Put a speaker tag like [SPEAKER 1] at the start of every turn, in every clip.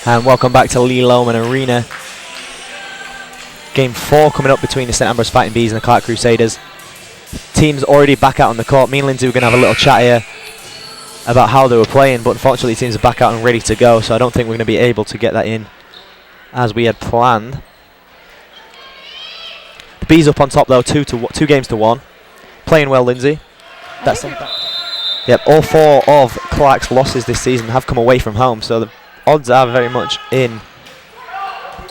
[SPEAKER 1] And welcome back to Lee Lohman Arena. Game 4 coming up between the St Ambrose Fighting Bees and the Clarke Crusaders. Teams already back out on the court. Me and Lindsay were going to have a little chat here about how they were playing, but unfortunately teams are back out and ready to go, so I don't think we're going to be able to get that in as we had planned. The Bees up on top though, 2 games to 1. Playing well, Lindsay. That's it. Yep, all 4 of Clarke's losses this season have come away from home, so the odds are very much in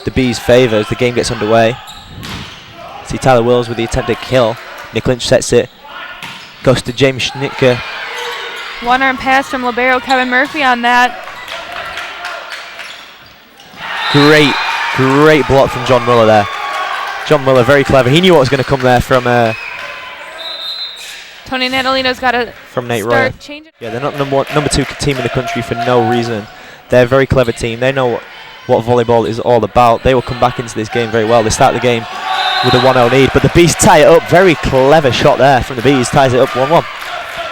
[SPEAKER 1] the Bees' favour as the game gets underway. See Tyler Wills with the attempted kill. Nick Lynch sets it. Goes to James Schnitker.
[SPEAKER 2] One arm pass from libero Kevin Murphy on that.
[SPEAKER 1] Great block from John Muller there. John Muller, very clever. He knew what was going to come there from
[SPEAKER 2] Tony Natalino's got to
[SPEAKER 1] from Nate Royer. Yeah, they're not number 2 team in the country for no reason. They're a very clever team. They know what volleyball is all about. They will come back into this game very well. They start the game with a 1-0 lead, but the Bees tie it up. Very clever shot there from the Bees. Ties it up 1-1.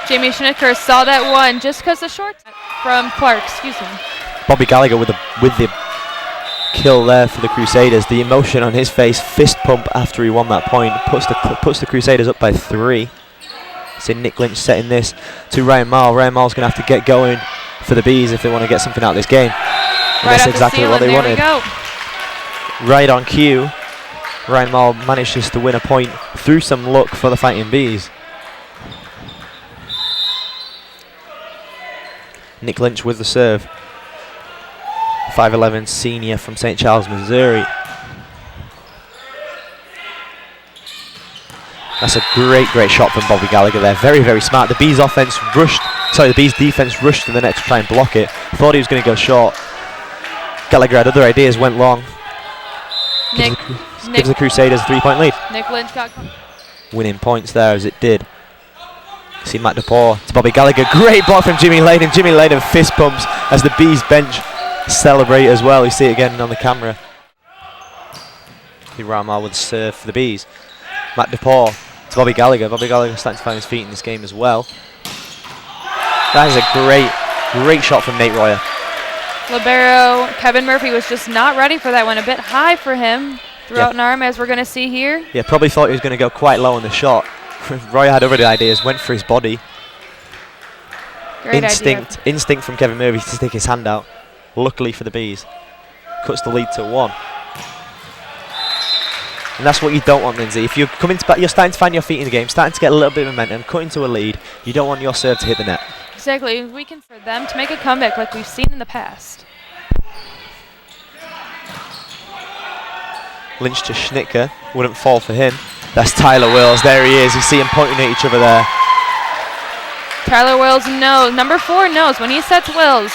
[SPEAKER 2] Jamie Schnitker saw that one just because the short from Clarke, excuse me.
[SPEAKER 1] Bobby Gallagher with the kill there for the Crusaders. The emotion on his face, fist pump after he won that point, puts the Crusaders up by 3. See Nick Lynch setting this to Ryan Marl. Ryan Marl's going to have to get going for the Bees if they want to get something out of this game. And that's exactly what they wanted. Right on cue, Ryan Marl manages to win a point through some luck for the Fighting Bees. Nick Lynch with the serve. 5'11" senior from St. Charles, Missouri. That's a great shot from Bobby Gallagher there. Very smart. The Bees defense rushed to the net to try and block it. Thought he was going to go short. Gallagher had other ideas, went long. Gives the Crusaders a 3-point lead.
[SPEAKER 2] Nick Lynch got
[SPEAKER 1] winning points there as it did. See Matt DePaul to Bobby Gallagher. Great block from Jimmy Layden. Jimmy Layden fist pumps as the Bees bench celebrate as well. You see it again on the camera. Rama with the serve for the Bees. Matt DePaul to Bobby Gallagher. Bobby Gallagher starting to find his feet in this game as well. That is a great shot from Nate Royer.
[SPEAKER 2] Libero Kevin Murphy was just not ready for that one. A bit high for him. Threw out an arm as we're going to see here. Yeah,
[SPEAKER 1] probably thought he was going to go quite low on the shot. Royer had other ideas, went for his body.
[SPEAKER 2] Great
[SPEAKER 1] instinct from Kevin Murphy to stick his hand out. Luckily for the Bees, cuts the lead to 1. And that's what you don't want, Lindsay. If you're you're starting to find your feet in the game, starting to get a little bit of momentum, cutting to a lead, you don't want your serve to hit the net.
[SPEAKER 2] Exactly. We can for them to make a comeback like we've seen in the past.
[SPEAKER 1] Lynch to Schnitker, wouldn't fall for him. That's Tyler Wills. There he is. You see him pointing at each other there.
[SPEAKER 2] Tyler Wills knows. Number 4 knows when he sets Wills,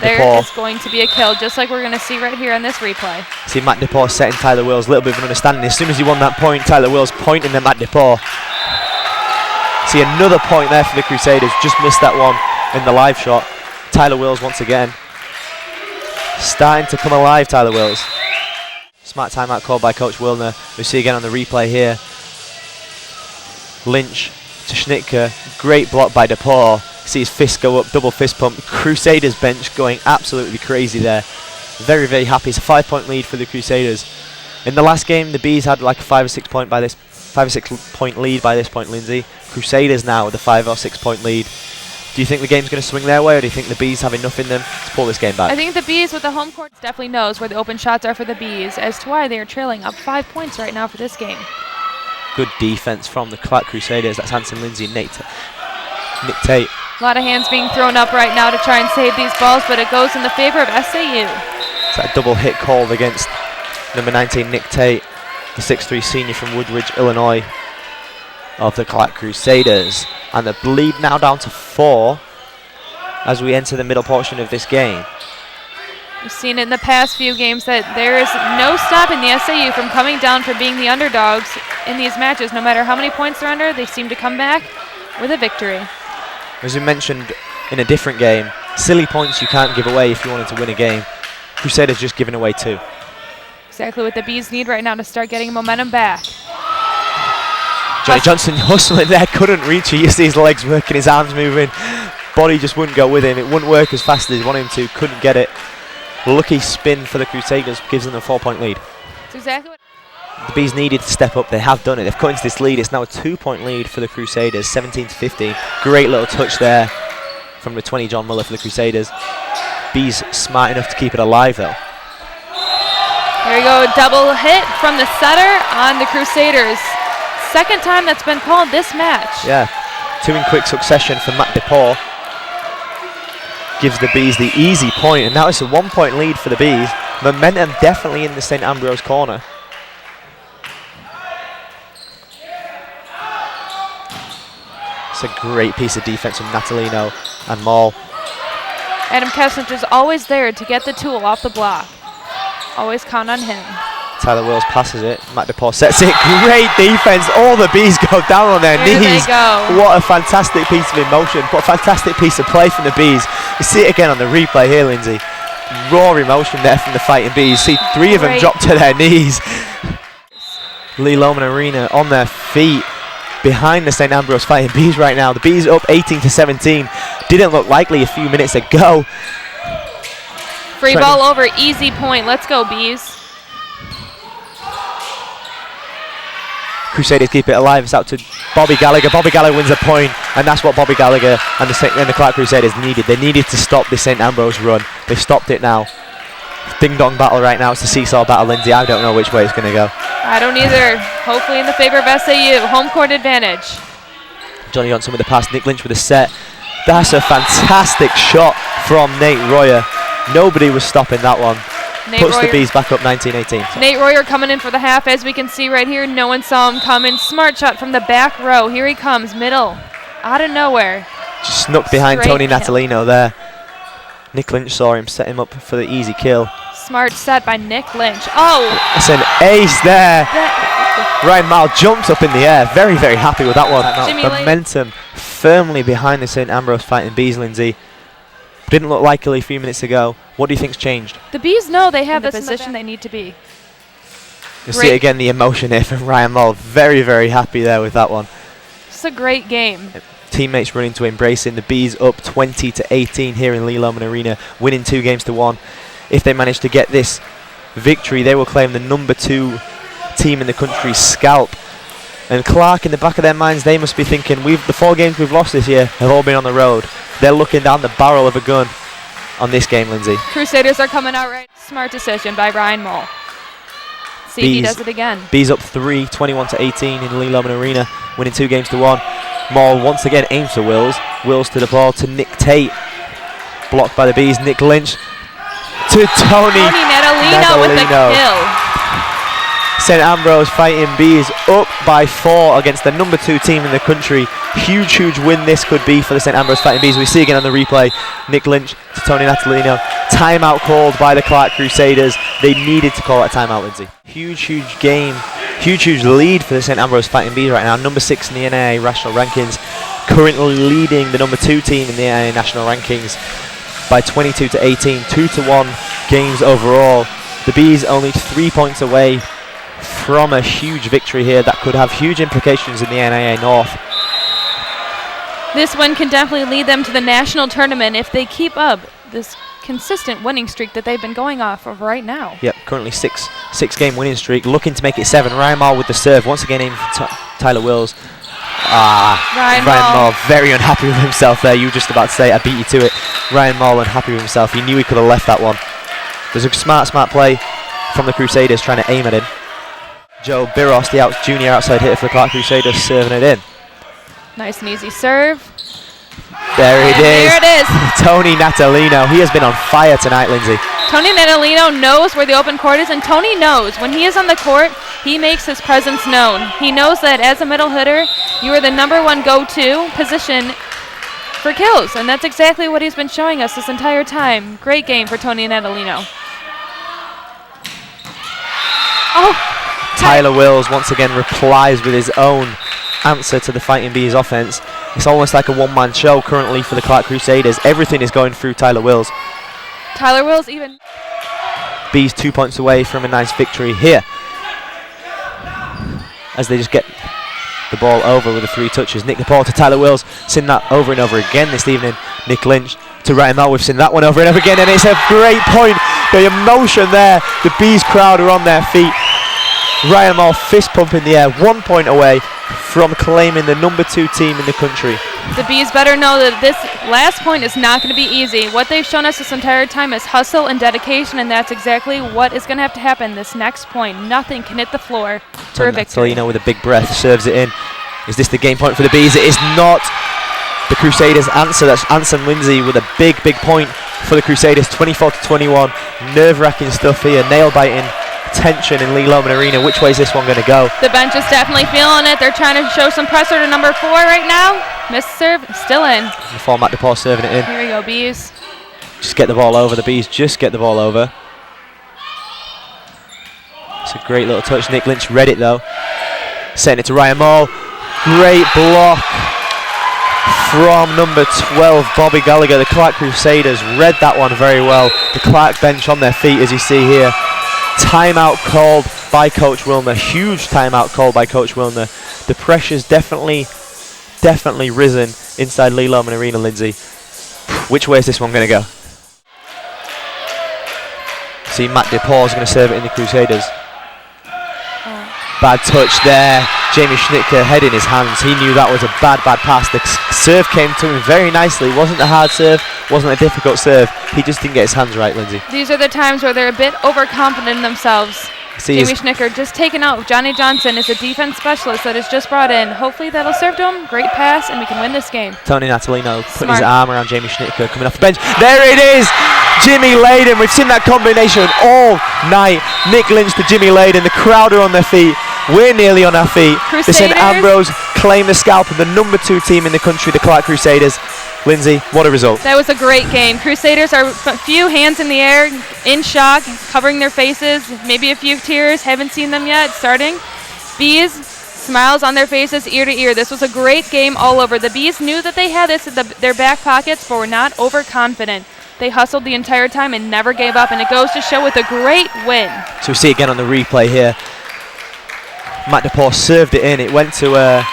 [SPEAKER 2] there is going to be a kill, just like we're going to see right here on this replay.
[SPEAKER 1] See Matt DePaul setting Tyler Wills. A little bit of an understanding. As soon as he won that point, Tyler Wills pointing at Matt DePaul. See another point there for the Crusaders. Just missed that one in the live shot. Tyler Wills once again. Starting to come alive, Tyler Wills. Smart timeout called by Coach Wilner. We see again on the replay here. Lynch to Schnitker. Great block by DePaul. See his fist go up, double fist pump. Crusaders bench going absolutely crazy there. Very happy. It's a 5-point lead for the Crusaders. In the last game, the Bees had like a 5 or 6 point lead by this point, Lindsay. Crusaders now with a 5 or 6 point lead. Do you think the game's going to swing their way, or do you think the Bees have enough in them to pull this game back?
[SPEAKER 2] I think the Bees with the home court definitely knows where the open shots are for the Bees, as to why they are trailing up 5 points right now for this game.
[SPEAKER 1] Good defense from the Clarke Crusaders. That's Hanson Lindsay and Nick Tate.
[SPEAKER 2] A lot of hands being thrown up right now to try and save these balls, but it goes in the favor of SAU.
[SPEAKER 1] It's that double hit called against number 19 Nick Tate, the 6'3" senior from Woodridge, Illinois, of the Clarke Crusaders. And the lead now down to 4 as we enter the middle portion of this game.
[SPEAKER 2] We've seen it in the past few games that there is no stopping the SAU from coming down for being the underdogs in these matches. No matter how many points they're under, they seem to come back with a victory.
[SPEAKER 1] As we mentioned in a different game, silly points you can't give away if you wanted to win a game. Crusaders just giving away 2.
[SPEAKER 2] Exactly what the Bees need right now to start getting momentum back.
[SPEAKER 1] Johnny Johnson hustling there, couldn't reach it. You see his legs working, his arms moving. Body just wouldn't go with him. It wouldn't work as fast as he wanted him to, couldn't get it. lucky spin for the Crusaders gives them a 4-point lead.
[SPEAKER 2] That's exactly what.
[SPEAKER 1] The Bees needed to step up. They have done it. They've cut into this lead. It's now a 2-point lead for the Crusaders, 17-15. Great little touch there from the 20, John Muller, for the Crusaders. Bees smart enough to keep it alive, though.
[SPEAKER 2] Here we go, double hit from the setter on the Crusaders. Second time that's been called this match.
[SPEAKER 1] Yeah, 2 in quick succession for Matt DePaul. Gives the Bees the easy point, and now it's a 1-point lead for the Bees. Momentum definitely in the St. Ambrose corner. It's a great piece of defense from Natalino and Maul.
[SPEAKER 2] Adam Kessler is always there to get the tool off the block. Always count on him.
[SPEAKER 1] Tyler Wills passes it. Matt DePaul sets it. Great defense. All the Bees go down on their
[SPEAKER 2] Here
[SPEAKER 1] knees.
[SPEAKER 2] they go.
[SPEAKER 1] What a fantastic piece of emotion. What a fantastic piece of play from the Bees. You see it again on the replay here, Lindsay. Raw emotion there from the Fighting Bees. See 3 of them drop to their knees. Lee Loman Arena on their feet behind the St. Ambrose Fighting Bees right now. The Bees up 18-17. Didn't look likely a few minutes ago.
[SPEAKER 2] Free ball over, easy point. Let's go, Bees.
[SPEAKER 1] Crusaders keep it alive. It's out to Bobby Gallagher. Bobby Gallagher wins a point, and that's what Bobby Gallagher and the Clarke Crusaders needed. They needed to stop this St. Ambrose run. They've stopped it now. Ding-dong battle right now. It's the seesaw battle, Lindsay. I don't know which way it's going to go.
[SPEAKER 2] I don't either. Hopefully in the favor of SAU. Home court advantage.
[SPEAKER 1] Johnny Johnson with the pass. Nick Lynch with a set. That's a fantastic shot from Nate Royer. Nobody was stopping that one. Puts the Bees back up 19-18.
[SPEAKER 2] Nate Royer coming in for the half, as we can see right here. No one saw him coming. Smart shot from the back row. Here he comes, middle, out of nowhere.
[SPEAKER 1] Just snuck behind
[SPEAKER 2] Straight
[SPEAKER 1] Tony
[SPEAKER 2] kill.
[SPEAKER 1] Natalino there. Nick Lynch saw him, set him up for the easy kill.
[SPEAKER 2] Smart set by Nick Lynch. Oh!
[SPEAKER 1] It's an ace there. Ryan Mile jumps up in the air. Very, very happy with that one. Momentum firmly behind the St. Ambrose Fighting Bees, Lindsay. Didn't look likely a few minutes ago. What do you think's changed?
[SPEAKER 2] The Bees know they have the position they need to be.
[SPEAKER 1] You'll see again the emotion here from Ryan Mole. Very, very happy there with that one.
[SPEAKER 2] It's a great game.
[SPEAKER 1] Teammates running to embrace him. The Bees up 20-18 here in Lee Loman Arena, winning 2-1. If they manage to get this victory, they will claim the #2 team in the country's scalp. And Clarke, in the back of their minds, they must be thinking, the 4 games we've lost this year have all been on the road. They're looking down the barrel of a gun on this game, Lindsay.
[SPEAKER 2] Crusaders are coming out right. Smart decision by Ryan Mole. See if he does it again.
[SPEAKER 1] Bees up 3, 21-18 in Lee Loman Arena, winning 2-1. Maul once again aims for Wills. Wills to the ball to Nick Tate. Blocked by the Bees. Nick Lynch to Tony
[SPEAKER 2] Natalino with the kill.
[SPEAKER 1] St. Ambrose Fighting Bees up by 4 against the #2 team in the country. Huge, huge win this could be for the St. Ambrose Fighting Bees. We see again on the replay, Nick Lynch to Tony Natalino. Timeout called by the Clarke Crusaders. They needed to call a timeout, Lindsay. Huge, huge game. Huge, huge lead for the St. Ambrose Fighting Bees right now. #6 in the NAIA national rankings. Currently leading the #2 team in the NAIA national rankings by 22-18. 2-1 games overall. The Bees only 3 points away from a huge victory here that could have huge implications in the NAIA North.
[SPEAKER 2] This win can definitely lead them to the national tournament if they keep up this consistent winning streak that they've been going off of right now.
[SPEAKER 1] Yep, currently six-game winning streak, looking to make it 7. Ryan Mall with the serve, once again aimed for Tyler Wills.
[SPEAKER 2] Ryan
[SPEAKER 1] Mall very unhappy with himself there. You were just about to say, I beat you to it. Ryan Mall unhappy with himself. He knew he could have left that one. There's a smart play from the Crusaders trying to aim at him. Joe Biros, the junior outside hitter for the Clarke Crusaders, serving it in.
[SPEAKER 2] Nice and easy serve.
[SPEAKER 1] There it is.
[SPEAKER 2] There it is.
[SPEAKER 1] Tony Natalino. He has been on fire tonight, Lindsay.
[SPEAKER 2] Tony Natalino knows where the open court is, and Tony knows when he is on the court, he makes his presence known. He knows that as a middle hitter, you are the #1 go-to position for kills, and that's exactly what he's been showing us this entire time. Great game for Tony Natalino. Oh!
[SPEAKER 1] Tyler Wills once again replies with his own answer to the Fighting Bees offense. It's almost like a one-man show currently for the Clarke Crusaders. Everything is going through Tyler Wills.
[SPEAKER 2] Tyler Wills even...
[SPEAKER 1] Bees 2 points away from a nice victory here, as they just get the ball over with the 3 touches. Nick DePaul to Tyler Wills. Seen that over and over again this evening. Nick Lynch to Ryan Mall. We've seen that one over and over again, and it's a great point The emotion there. The Bees crowd are on their feet. Ryan Moore fist pump in the air, 1 point away from claiming the #2 team in the country.
[SPEAKER 2] The Bees better know that this last point is not going to be easy. What they've shown us this entire time is hustle and dedication, and that's exactly what is going to have to happen this next point. Nothing can hit the floor for a victory.
[SPEAKER 1] Natalino with a big breath serves it in. Is this the game point for the Bees? It is not. The Crusaders answer. That's Anson Lindsay with a big point for the Crusaders. 24-21. Nerve-wracking stuff here. Nail-biting tension in Lee Loman Arena. Which way is this one going to go?
[SPEAKER 2] The bench is definitely feeling it. They're trying to show some pressure to number 4 right now. Missed serve, still in.
[SPEAKER 1] Before Matt DePaul serving it in.
[SPEAKER 2] Here we go, Bees.
[SPEAKER 1] Just get the ball over. The Bees just get the ball over. It's a great little touch. Nick Lynch read it though. Setting it to Ryan Moore. Great block from number 12, Bobby Gallagher. The Clarke Crusaders read that one very well. The Clarke bench on their feet, as you see here. Timeout called by Coach Wilner. Huge timeout called by Coach Wilner. The pressure's definitely risen inside Lee Loman Arena, Lindsay. Which way is this one going to go? See, Matt DePaul is going to serve it in the Crusaders. Bad touch there. Jamie Schnittke head in his hands. He knew that was a bad pass. The serve came to him very nicely. It wasn't a hard serve, wasn't a difficult serve. He just didn't get his hands right, Lindsay.
[SPEAKER 2] These are the times where they're a bit overconfident in themselves. Jamie Schnittke just taken out. Johnny Johnson is a defense specialist that is just brought in. Hopefully that'll serve to him. Great pass, and we can win this game.
[SPEAKER 1] Tony Natalino putting his arm around Jamie Schnittke, coming off the bench. There it is! Jimmy Layden. We've seen that combination all night. Nick Lynch to Jimmy Layden. The crowd are on their feet. We're nearly on our feet.
[SPEAKER 2] Crusaders.
[SPEAKER 1] They sent Ambrose claim the scalp of the #2 team in the country, the Clarke Crusaders. Lindsay, what a result.
[SPEAKER 2] That was a great game. Crusaders are a few hands in the air, in shock, covering their faces, maybe a few tears. Haven't seen them yet. Starting. Bees, smiles on their faces, ear to ear. This was a great game all over. The Bees knew that they had this in their back pockets, but were not overconfident. They hustled the entire time and never gave up, and it goes to show with a great win.
[SPEAKER 1] So we see it again on the replay here. Matt DePaul served it in. It went to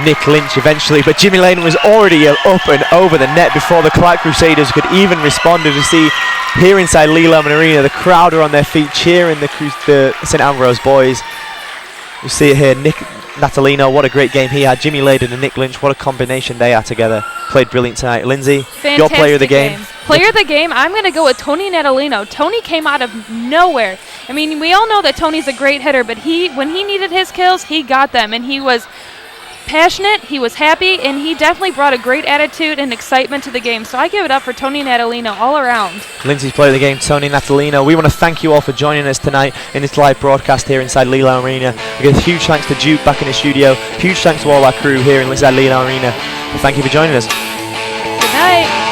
[SPEAKER 1] Nick Lynch eventually, but Jimmy Layden was already up and over the net before the Clarke Crusaders could even respond. As you see here inside Lee Loman Arena, the crowd are on their feet cheering the St Ambrose boys. You see it here, Nick Natalino, what a great game he had. Jimmy Layden and Nick Lynch, what a combination they are together. Played brilliant tonight. Lindsay,
[SPEAKER 2] fantastic
[SPEAKER 1] your player of the game.
[SPEAKER 2] Player of the game, I'm going to go with Tony Natalino. Tony came out of nowhere. I mean, we all know that Tony's a great hitter, but when he needed his kills, he got them, and he was passionate, he was happy, and he definitely brought a great attitude and excitement to the game. So I give it up for Tony Natalino all around.
[SPEAKER 1] Lindsay's player of the game, Tony Natalino. We want to thank you all for joining us tonight in this live broadcast here inside Lee Loman Arena. We give a huge thanks to Duke back in the studio. Huge thanks to all our crew here inside Lee Loman Arena. Thank you for joining us.
[SPEAKER 2] Good night.